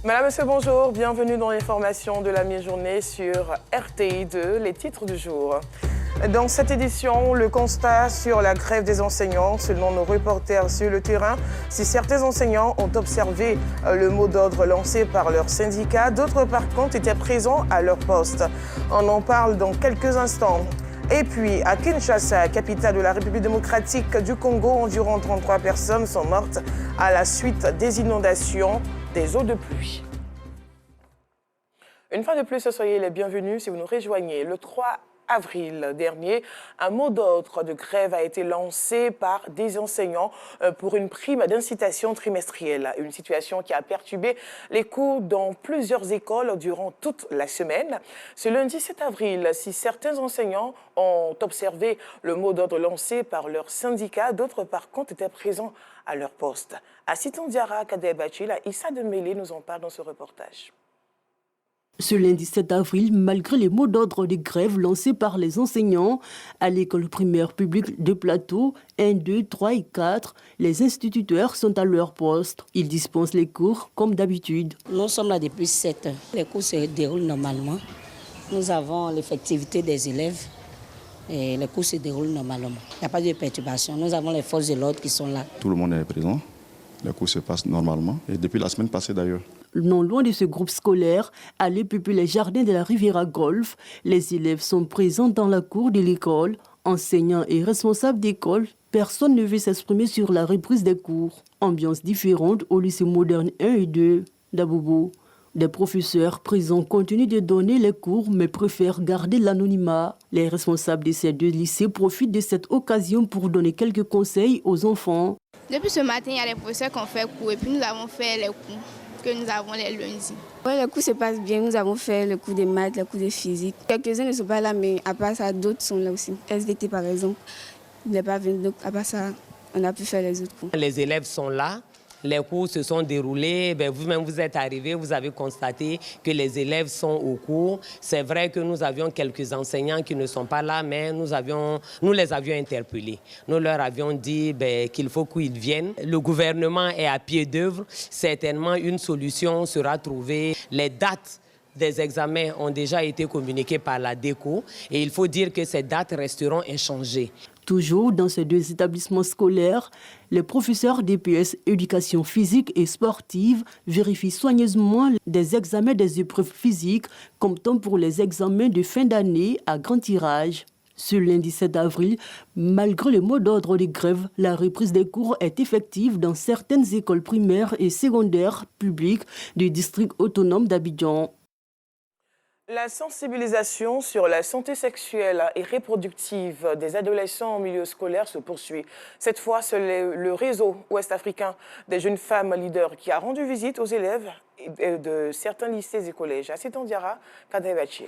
Madame, monsieur, bonjour. Bienvenue dans l'information de la mi-journée sur RTI2, les titres du jour. Dans cette édition, le constat sur la grève des enseignants. Selon nos reporters sur le terrain, si certains enseignants ont observé le mot d'ordre lancé par leur syndicat, d'autres par contre étaient présents à leur poste. On en parle dans quelques instants. Et puis, à Kinshasa, capitale de la République démocratique du Congo, environ 33 personnes sont mortes à la suite des inondations des eaux de pluie. Une fois de plus, soyez les bienvenus si vous nous rejoignez. Le 3 avril dernier, un mot d'ordre de grève a été lancé par des enseignants pour une prime d'incitation trimestrielle. Une situation qui a perturbé les cours dans plusieurs écoles durant toute la semaine. Ce lundi 7 avril, si certains enseignants ont observé le mot d'ordre lancé par leur syndicat, d'autres par contre étaient présents à leur poste. À Sitondiara, Kadebachila, Issa Dembélé nous en parle dans ce reportage. Ce lundi 7 avril, malgré les mots d'ordre de grève lancés par les enseignants à l'école primaire publique de Plateau 1, 2, 3 et 4, les instituteurs sont à leur poste. Ils dispensent les cours comme d'habitude. Nous sommes là depuis 7 heures. Les cours se déroulent normalement. Nous avons l'effectivité des élèves et les cours se déroulent normalement. Il n'y a pas de perturbation. Nous avons les forces de l'ordre qui sont là. Tout le monde est présent. Les cours se passent normalement et depuis la semaine passée d'ailleurs. Non loin de ce groupe scolaire, à l'EPP les jardins de la Riviera Golf, les élèves sont présents dans la cour de l'école. Enseignants et responsables d'école, personne ne veut s'exprimer sur la reprise des cours. Ambiance différente au lycée moderne 1 et 2 d'Abobo. Des professeurs présents continuent de donner les cours mais préfèrent garder l'anonymat. Les responsables de ces deux lycées profitent de cette occasion pour donner quelques conseils aux enfants. Depuis ce matin, il y a des professeurs qui ont fait cours et puis nous avons fait les cours que nous avons les lundis. Ouais, les cours se passent bien. Nous avons fait le cours de maths, le cours de physique. Quelques-uns ne sont pas là, mais à part ça, d'autres sont là aussi. SVT par exemple, il n'est pas venu. Donc à part ça, on a pu faire les autres cours. Les élèves sont là. Les cours se sont déroulés, vous-même vous êtes arrivés, vous avez constaté que les élèves sont au cours. C'est vrai que nous avions quelques enseignants qui ne sont pas là, mais nous les avions interpellés. Nous leur avions dit qu'il faut qu'ils viennent. Le gouvernement est à pied d'œuvre. Certainement, une solution sera trouvée. Les dates des examens ont déjà été communiquées par la DECO et il faut dire que ces dates resteront inchangées. Toujours dans ces deux établissements scolaires, les professeurs d'EPS éducation physique et sportive vérifient soigneusement des examens des épreuves physiques, comme temps pour les examens de fin d'année à grand tirage. Ce lundi 7 avril, malgré le mot d'ordre de grève, la reprise des cours est effective dans certaines écoles primaires et secondaires publiques du district autonome d'Abidjan. La sensibilisation sur la santé sexuelle et reproductive des adolescents en milieu scolaire se poursuit. Cette fois, c'est le réseau ouest-africain des jeunes femmes leaders qui a rendu visite aux élèves de certains lycées et collèges. À Sitondiara, Kadebachil.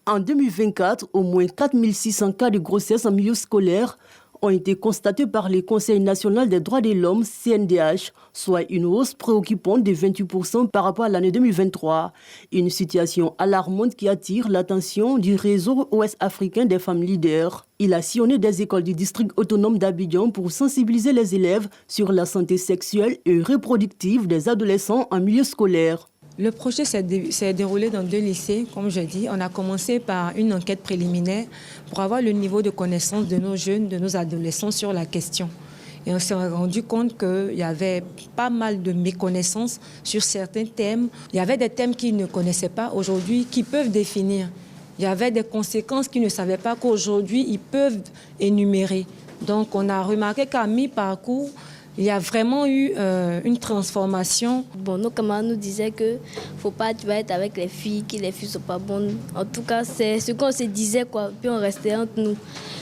En 2024, au moins 4600 cas de grossesse en milieu scolaire ont été constatés par le Conseil national des droits de l'homme, CNDH, soit une hausse préoccupante de 28% par rapport à l'année 2023. Une situation alarmante qui attire l'attention du réseau ouest-africain des femmes leaders. Il a sillonné des écoles du district autonome d'Abidjan pour sensibiliser les élèves sur la santé sexuelle et reproductive des adolescents en milieu scolaire. Le projet s'est déroulé dans 2 lycées, comme je dis. On a commencé par une enquête préliminaire pour avoir le niveau de connaissance de nos jeunes, de nos adolescents sur la question. Et on s'est rendu compte qu'il y avait pas mal de méconnaissances sur certains thèmes. Il y avait des thèmes qu'ils ne connaissaient pas aujourd'hui, qui peuvent définir. Il y avait des conséquences qu'ils ne savaient pas qu'aujourd'hui, ils peuvent énumérer. Donc on a remarqué qu'à mi-parcours, il y a vraiment eu une transformation. Bon, nos camarades nous disaient que faut pas être avec les filles, que les filles sont pas bonnes. En tout cas, c'est ce qu'on se disait, quoi. Puis on restait entre nous.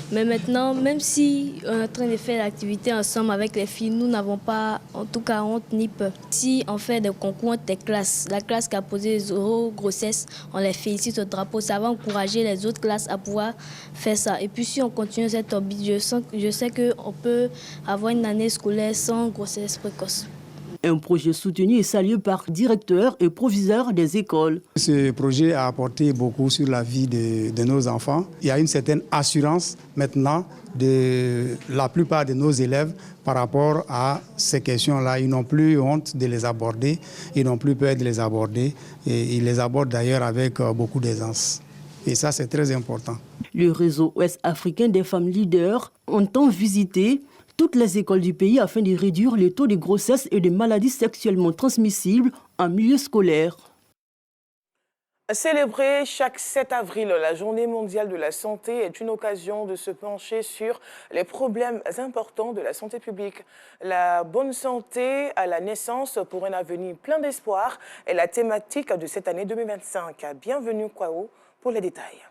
Mais maintenant, même si on est en train de faire l'activité ensemble avec les filles, nous n'avons pas, en tout cas, honte ni peur. Si on fait des concours entre les classes, la classe qui a posé 0 grossesse, on les félicite au drapeau. Ça va encourager les autres classes à pouvoir faire ça. Et puis si on continue cette orbite, je sais qu'on peut avoir une année scolaire sans grossesse précoce. Un projet soutenu et salué par directeurs et proviseurs des écoles. Ce projet a apporté beaucoup sur la vie de nos enfants. Il y a une certaine assurance maintenant de la plupart de nos élèves par rapport à ces questions-là. Ils n'ont plus honte de les aborder, ils n'ont plus peur de les aborder et ils les abordent d'ailleurs avec beaucoup d'aisance. Et ça, c'est très important. Le réseau ouest-africain des femmes leaders entend visiter toutes les écoles du pays afin de réduire les taux de grossesse et de maladies sexuellement transmissibles en milieu scolaire. Célébrer chaque 7 avril la Journée mondiale de la santé est une occasion de se pencher sur les problèmes importants de la santé publique. La bonne santé à la naissance pour un avenir plein d'espoir est la thématique de cette année 2025. Bienvenue Kwao pour les détails.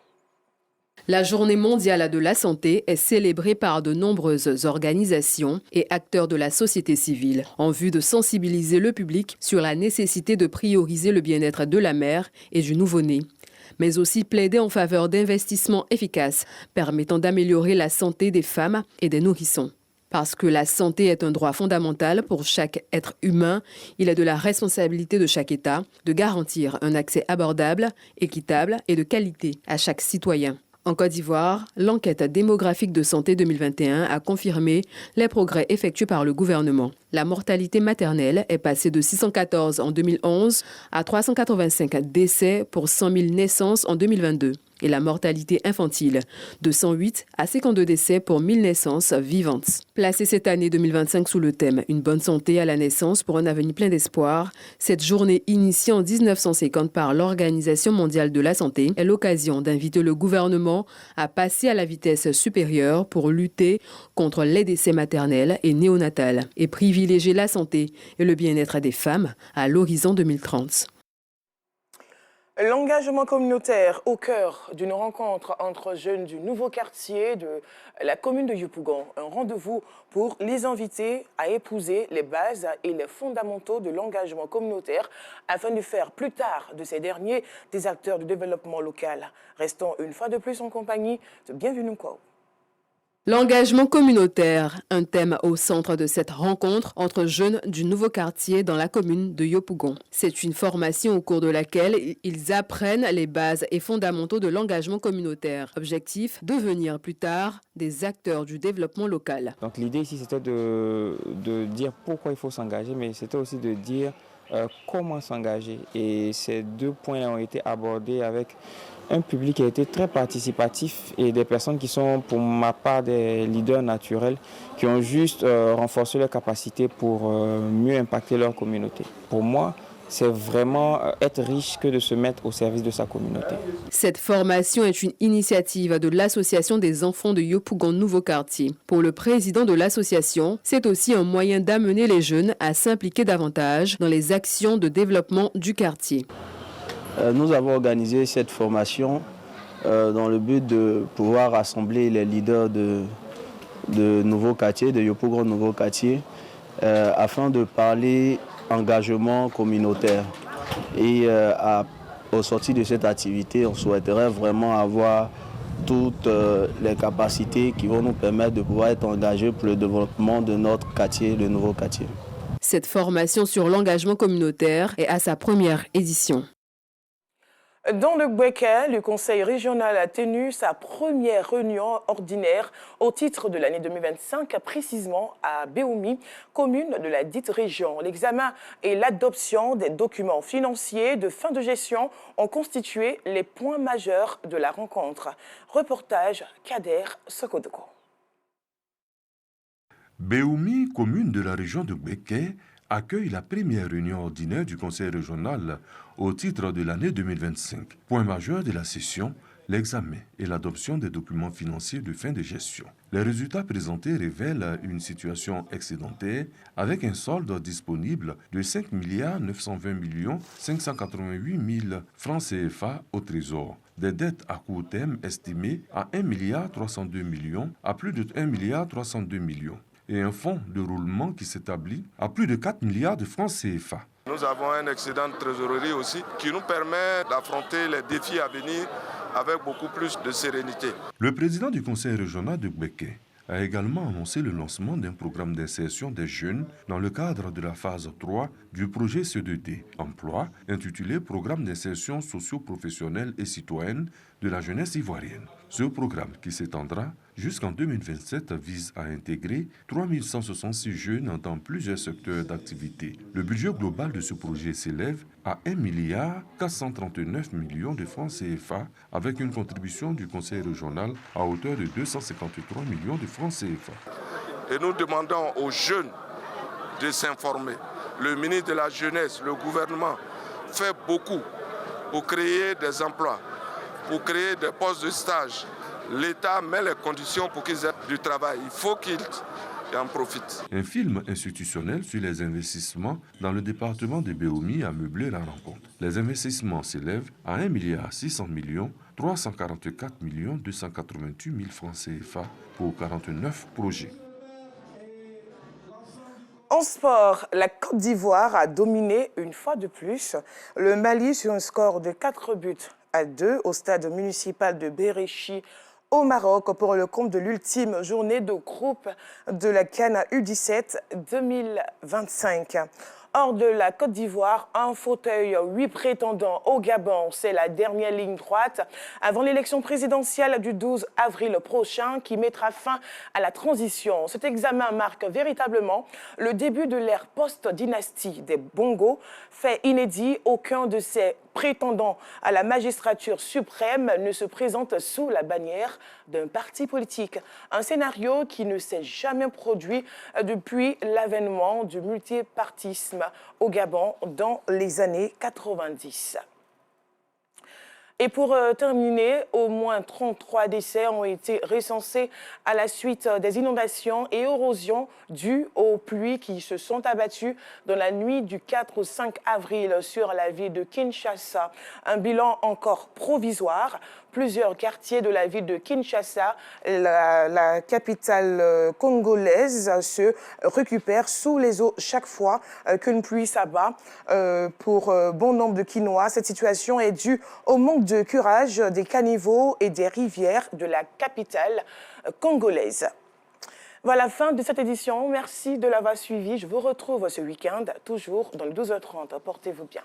La Journée mondiale de la santé est célébrée par de nombreuses organisations et acteurs de la société civile en vue de sensibiliser le public sur la nécessité de prioriser le bien-être de la mère et du nouveau-né, mais aussi plaider en faveur d'investissements efficaces permettant d'améliorer la santé des femmes et des nourrissons. Parce que la santé est un droit fondamental pour chaque être humain, il est de la responsabilité de chaque État de garantir un accès abordable, équitable et de qualité à chaque citoyen. En Côte d'Ivoire, l'enquête démographique de santé 2021 a confirmé les progrès effectués par le gouvernement. La mortalité maternelle est passée de 614 en 2011 à 385 décès pour 100 000 naissances en 2022. Et la mortalité infantile de 108 à 52 décès pour 1000 naissances vivantes. Placée cette année 2025 sous le thème « Une bonne santé à la naissance pour un avenir plein d'espoir », cette journée initiée en 1950 par l'Organisation mondiale de la santé est l'occasion d'inviter le gouvernement à passer à la vitesse supérieure pour lutter contre les décès maternels et néonatals et privilégier la santé et le bien-être des femmes à l'horizon 2030. L'engagement communautaire au cœur d'une rencontre entre jeunes du nouveau quartier de la commune de Yopougon. Un rendez-vous pour les inviter à épouser les bases et les fondamentaux de l'engagement communautaire afin de faire plus tard de ces derniers des acteurs du développement local. Restons une fois de plus en compagnie de Bienvenue Kwao. L'engagement communautaire, un thème au centre de cette rencontre entre jeunes du nouveau quartier dans la commune de Yopougon. C'est une formation au cours de laquelle ils apprennent les bases et fondamentaux de l'engagement communautaire. Objectif, devenir plus tard des acteurs du développement local. Donc l'idée ici, c'était de dire pourquoi il faut s'engager, mais c'était aussi de dire comment s'engager. Et ces deux points ont été abordés avec un public qui a été très participatif et des personnes qui sont, pour ma part, des leaders naturels qui ont juste renforcé leurs capacités pour mieux impacter leur communauté. Pour moi, c'est vraiment être riche que de se mettre au service de sa communauté. Cette formation est une initiative de l'Association des enfants de Yopougon Nouveau Quartier. Pour le président de l'association, c'est aussi un moyen d'amener les jeunes à s'impliquer davantage dans les actions de développement du quartier. Nous avons organisé cette formation dans le but de pouvoir rassembler les leaders de Nouveau Quartier, de Yopougon Nouveau Quartier, afin de parler engagement communautaire. Et au sortir de cette activité, on souhaiterait vraiment avoir toutes les capacités qui vont nous permettre de pouvoir être engagés pour le développement de notre quartier, le Nouveau Quartier. Cette formation sur l'engagement communautaire est à sa première édition. Dans le Gbeke, le Conseil régional a tenu sa première réunion ordinaire au titre de l'année 2025, précisément à Béoumi, commune de la dite région. L'examen et l'adoption des documents financiers de fin de gestion ont constitué les points majeurs de la rencontre. Reportage Kader Sokodoko. Béoumi, commune de la région de Gbeke, accueille la première réunion ordinaire du Conseil régional au titre de l'année 2025. Point majeur de la session, l'examen et l'adoption des documents financiers de fin de gestion. Les résultats présentés révèlent une situation excédentaire avec un solde disponible de 5 920 588 000 francs CFA au Trésor. Des dettes à court terme estimées à 1 302 millions à plus de 1 302 millions. Et un fonds de roulement qui s'établit à plus de 4 milliards de francs CFA. Nous avons un excédent de trésorerie aussi qui nous permet d'affronter les défis à venir avec beaucoup plus de sérénité. Le président du conseil régional de Gbeke a également annoncé le lancement d'un programme d'insertion des jeunes dans le cadre de la phase 3 du projet C2D, emploi, intitulé Programme d'insertion socio-professionnelle et citoyenne de la jeunesse ivoirienne. Ce programme, qui s'étendra jusqu'en 2027, vise à intégrer 3166 jeunes dans plusieurs secteurs d'activité. Le budget global de ce projet s'élève à 1,439 milliard de francs CFA, avec une contribution du Conseil régional à hauteur de 253 millions de francs CFA. Et nous demandons aux jeunes de s'informer. Le ministre de la Jeunesse, le gouvernement, fait beaucoup pour créer des emplois, pour créer des postes de stage. L'État met les conditions pour qu'ils aient du travail. Il faut qu'ils en profitent. Un film institutionnel sur les investissements dans le département de Béoumi a meublé la rencontre. Les investissements s'élèvent à 1,6 milliard 344 288 000 francs CFA pour 49 projets. En sport, la Côte d'Ivoire a dominé une fois de plus le Mali sur un score de 4-2 au stade municipal de Béréchi au Maroc pour le compte de l'ultime journée de groupe de la CAN U17 2025. Hors de la Côte d'Ivoire, un fauteuil, 8 prétendants au Gabon. C'est la dernière ligne droite avant l'élection présidentielle du 12 avril prochain qui mettra fin à la transition. Cet examen marque véritablement le début de l'ère post-dynastie des Bongo. Fait inédit, aucun de ces prétendants à la magistrature suprême ne se présente sous la bannière d'un parti politique. Un scénario qui ne s'est jamais produit depuis l'avènement du multipartisme au Gabon dans les années 90. Et pour terminer, au moins 33 décès ont été recensés à la suite des inondations et érosions dues aux pluies qui se sont abattues dans la nuit du 4 au 5 avril sur la ville de Kinshasa. Un bilan encore provisoire. Plusieurs quartiers de la ville de Kinshasa, la capitale congolaise, se récupèrent sous les eaux chaque fois qu'une pluie s'abat. Pour bon nombre de Kinois, cette situation est due au manque de curage des caniveaux et des rivières de la capitale congolaise. Voilà la fin de cette édition. Merci de l'avoir suivi. Je vous retrouve ce week-end, toujours dans le 12h30. Portez-vous bien.